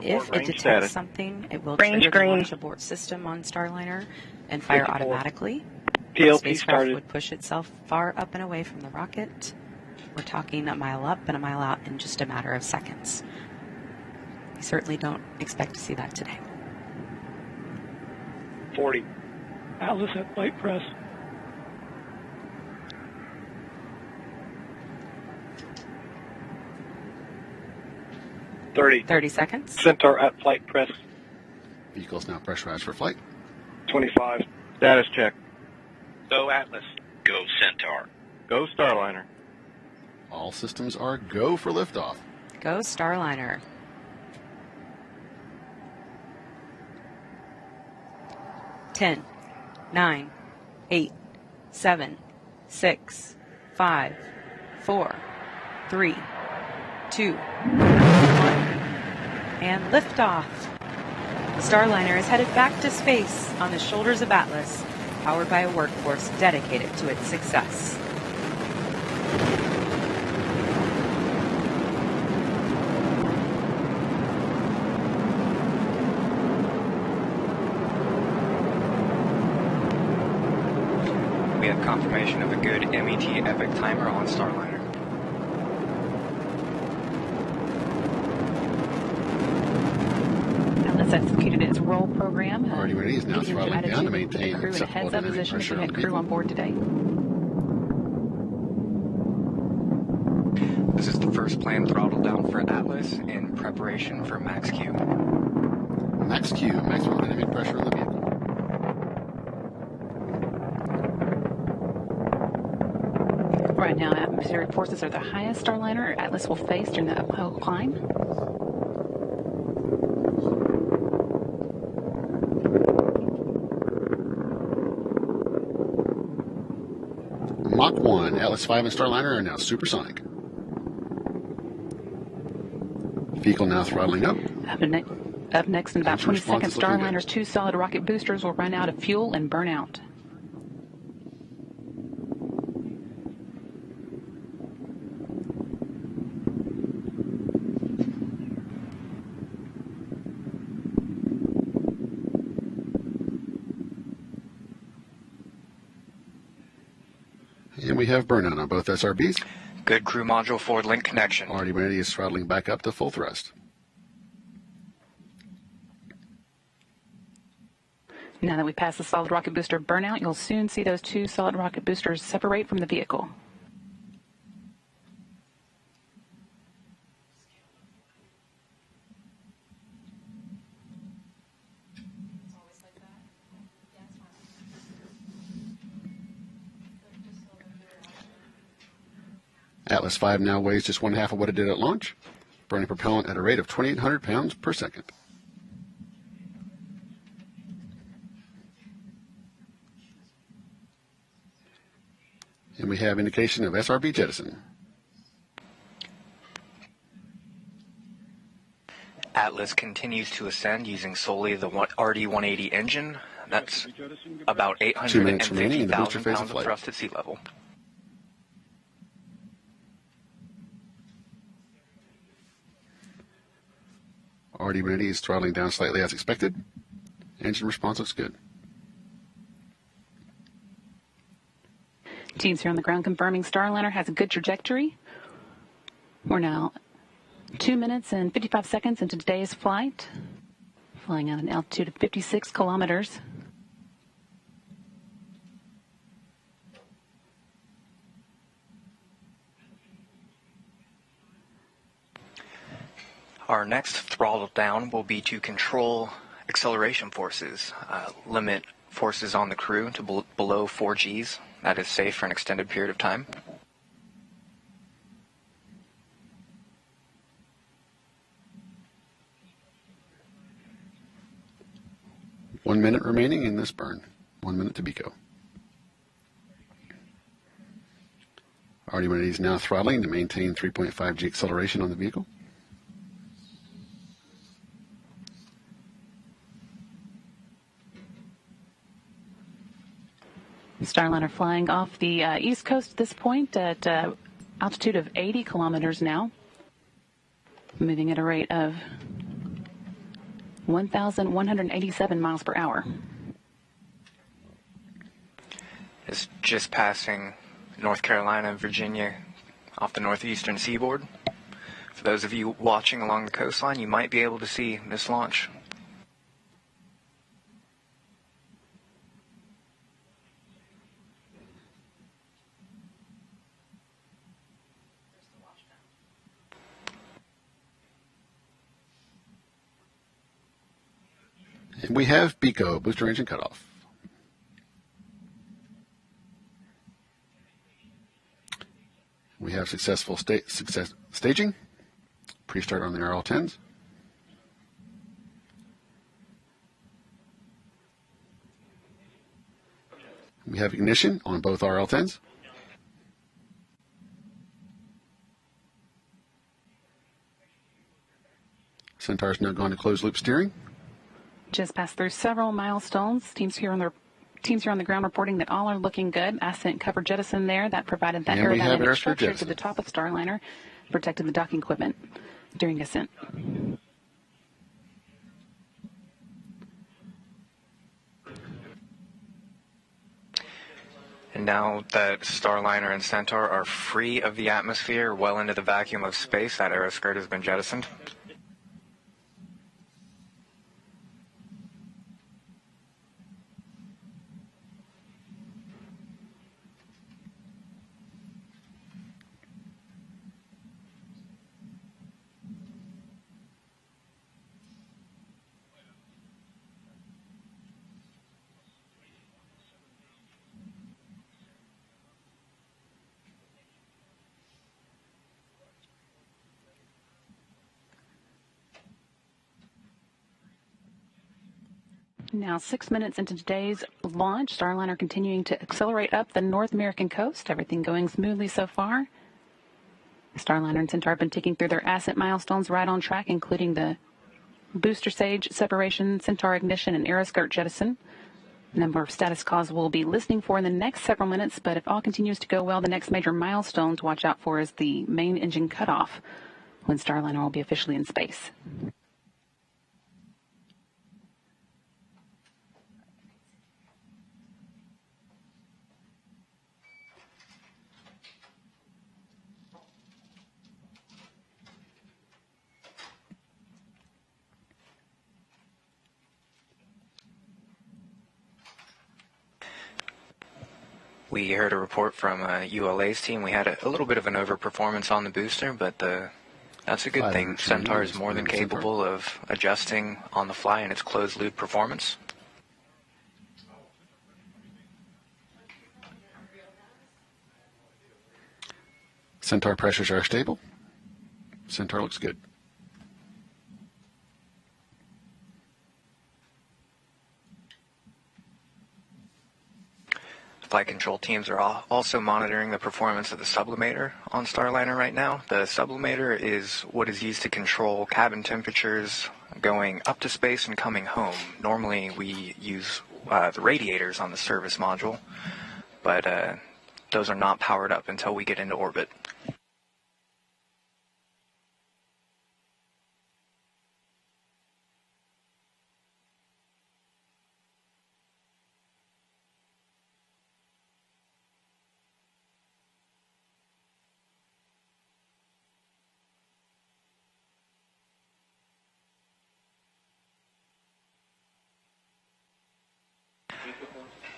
If it detects something, it will trigger the launch abort system on Starliner and fire automatically. The spacecraft would push itself far up and away from the rocket. We're talking a mile up and a mile out in just a matter of seconds. We certainly don't expect to see that today. 40. Atlas at flight press. 30 seconds. Centaur at flight press. Vehicle's now pressurized for flight. 25. Status check. Go Atlas. Go Centaur. Go Starliner. All systems are go for liftoff. Go Starliner. Ten, 9, 8, 7, 6, 5, 4, 3, 2, 1, and liftoff. Starliner is headed back to space on the shoulders of Atlas, powered by a workforce dedicated to its success. We have confirmation of a good MET epic timer on Starliner. Atlas executed its roll program. Already ready is now throttling down to maintain crew in a heads-up position if you had crew on board today. This is the first planned throttle down for Atlas in preparation for max Q. Max Q, maximum dynamic pressure on the vehicle. Right now, atmospheric forces are the highest Starliner Atlas will face during the uphill climb. Mach 1, Atlas 5 and Starliner are now supersonic. Vehicle now throttling up. Up next in about 20 seconds, Starliner's 2 solid rocket boosters will run out of fuel and burn out. And we have burnout on both SRBs. Good crew module forward link connection. Already ready is throttling back up to full thrust. Now that we pass the solid rocket booster burnout, you'll soon see those 2 solid rocket boosters separate from the vehicle. Atlas 5 now weighs just 1/2 of what it did at launch, burning propellant at a rate of 2,800 pounds per second. And we have indication of SRB jettison. Atlas continues to ascend using solely the RD-180 engine. That's about 850,000 pounds of thrust at sea level. RD-180 is throttling down slightly as expected. Engine response looks good. Teams here on the ground confirming Starliner has a good trajectory. We're now 2 minutes and 55 seconds into today's flight, flying at an altitude of 56 kilometers. Our next throttle down will be to control acceleration forces, limit forces on the crew to below 4 Gs. That is safe for an extended period of time. One minute remaining in this burn. 1 minute to BECO. RD-180 is now throttling to maintain 3.5 G acceleration on the vehicle. Starliner flying off the east coast at this point at altitude of 80 kilometers now, moving at a rate of 1,187 miles per hour. It's just passing North Carolina and Virginia off the northeastern seaboard. For those of you watching along the coastline, you might be able to see this launch. And we have BECO, booster engine cutoff. We have successful staging. Pre-start on the RL-10s. We have ignition on both RL-10s. Centaur is now going to closed loop steering. Just passed through several milestones. Teams here on the ground reporting that all are looking good. Ascent cover jettison there. That provided that aerodynamic structure to the top of Starliner, protected the docking equipment during ascent. And now that Starliner and Centaur are free of the atmosphere, well into the vacuum of space, that aeroskirt has been jettisoned. Now 6 minutes into today's launch, Starliner continuing to accelerate up the North American coast. Everything going smoothly so far. Starliner and Centaur have been ticking through their ascent milestones right on track, including the booster stage separation, Centaur ignition, and aeroskirt jettison. A number of status calls we'll be listening for in the next several minutes, but if all continues to go well, the next major milestone to watch out for is the main engine cutoff, when Starliner will be officially in space. We heard a report from ULA's team. We had a little bit of an overperformance on the booster, but that's a good thing. Centaur is more than capable of adjusting on the fly in its closed-loop performance. Centaur pressures are stable. Centaur looks good. Flight control teams are also monitoring the performance of the sublimator on Starliner right now. The sublimator is what is used to control cabin temperatures going up to space and coming home. Normally we use the radiators on the service module, but those are not powered up until we get into orbit.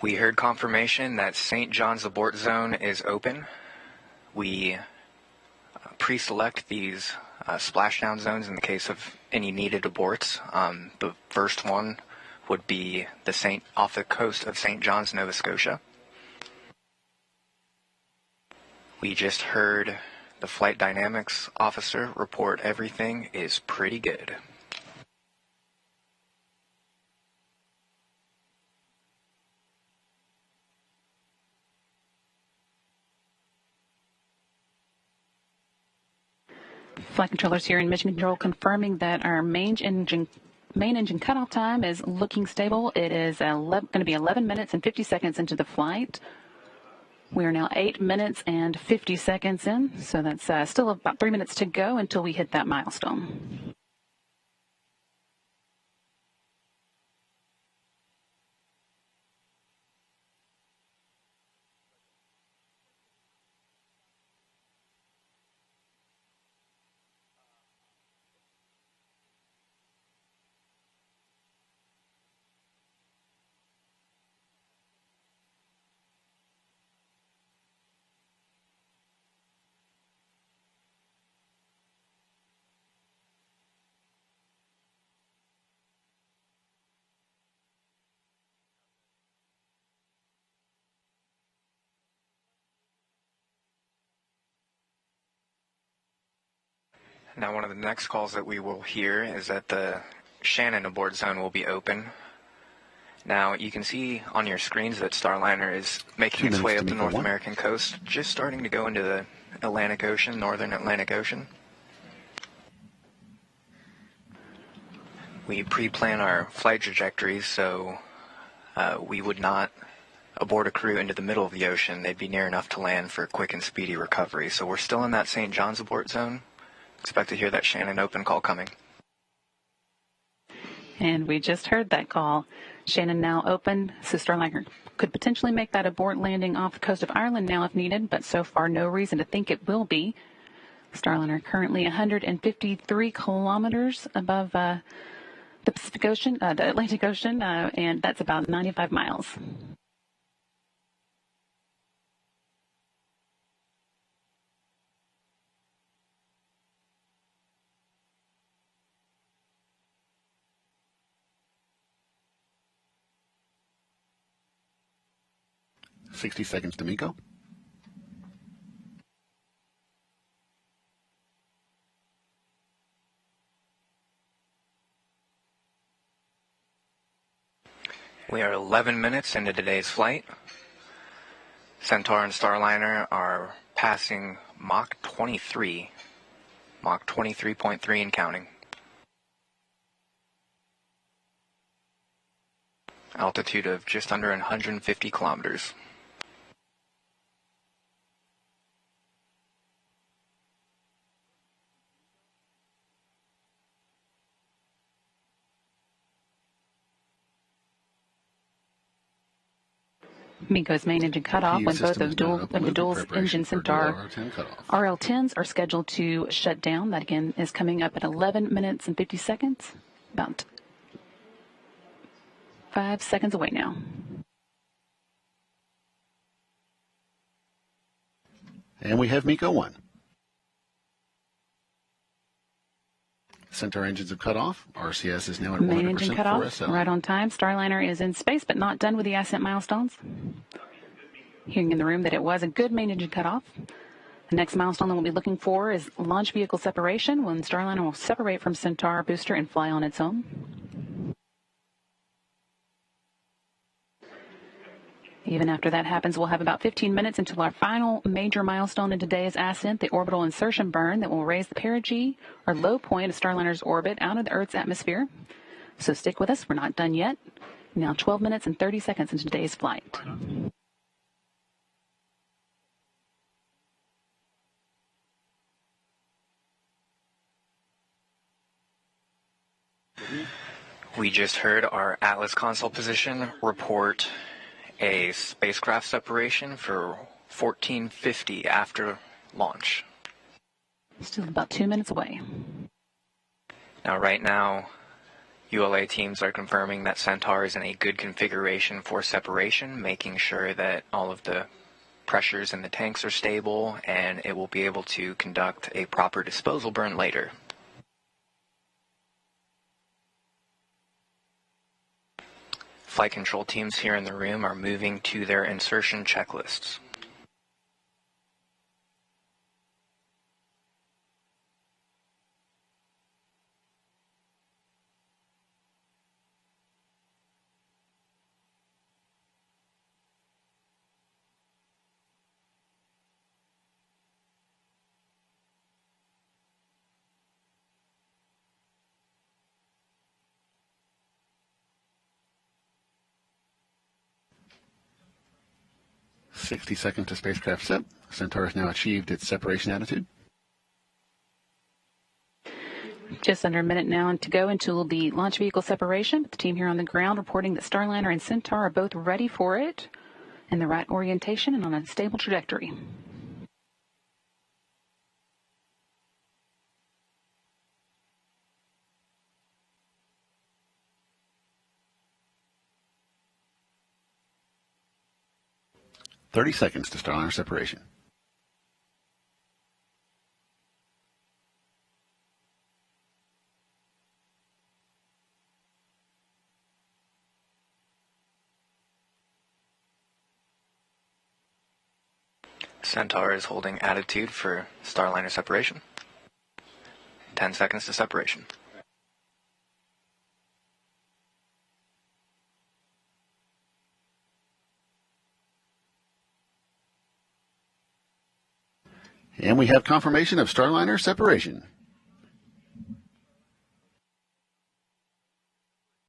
We heard confirmation that St. John's abort zone is open. We pre-select these splashdown zones in the case of any needed aborts. The first one would be off the coast of St. John's, Nova Scotia. We just heard the flight dynamics officer report everything is pretty good. Flight controllers here in mission control confirming that our main engine cutoff time is looking stable. It is going to be 11 minutes and 50 seconds into the flight. We are now 8 minutes and 50 seconds in, so that's still about 3 minutes to go until we hit that milestone. Now, one of the next calls that we will hear is that the Shannon abort zone will be open. Now, you can see on your screens that Starliner is making its way up the North American coast, just starting to go into the Atlantic Ocean, northern Atlantic Ocean. We pre-plan our flight trajectories, so we would not abort a crew into the middle of the ocean. They'd be near enough to land for quick and speedy recovery. So we're still in that St. John's abort zone. Expect to hear that Shannon open call coming. And we just heard that call. Shannon now open, so Starliner could potentially make that abort landing off the coast of Ireland now if needed, but so far no reason to think it will be. Starliner currently 153 kilometers above the Pacific Ocean, the Atlantic Ocean, and that's about 95 miles. $60 seconds to MECO. We are 11 minutes into today's flight. Centaur and Starliner are passing Mach 23, Mach 23.3 and counting. Altitude of just under 150 kilometers. MECO's main engine cutoff when both of the dual engine Centaur RL-10s are scheduled to shut down. That again is coming up at 11 minutes and 50 seconds. About 5 seconds away now. And we have MECO 1. Centaur engines have cut off. RCS is now at 100% main engine cut off, SL. right on time. Starliner is in space, but not done with the ascent milestones. Hearing in the room that it was a good main engine cutoff. The next milestone that we'll be looking for is launch vehicle separation, when Starliner will separate from Centaur booster and fly on its own. Even after that happens, we'll have about 15 minutes until our final major milestone in today's ascent, the orbital insertion burn that will raise the perigee, or low point of Starliner's orbit, out of the Earth's atmosphere. So stick with us. We're not done yet. Now 12 minutes and 30 seconds into today's flight. We just heard our Atlas console position report a spacecraft separation for 1450 after launch. Still about 2 minutes away. Now, right now, ULA teams are confirming that Centaur is in a good configuration for separation, making sure that all of the pressures in the tanks are stable, and it will be able to conduct a proper disposal burn later. Flight control teams here in the room are moving to their insertion checklists. $60 seconds to spacecraft set. Centaur has now achieved its separation attitude. Just under a minute now to go until the launch vehicle separation. The team here on the ground reporting that Starliner and Centaur are both ready for it, in the right orientation and on a stable trajectory. $30 seconds to Starliner separation. Centaur is holding attitude for Starliner separation. 10 seconds to separation. And we have confirmation of Starliner separation.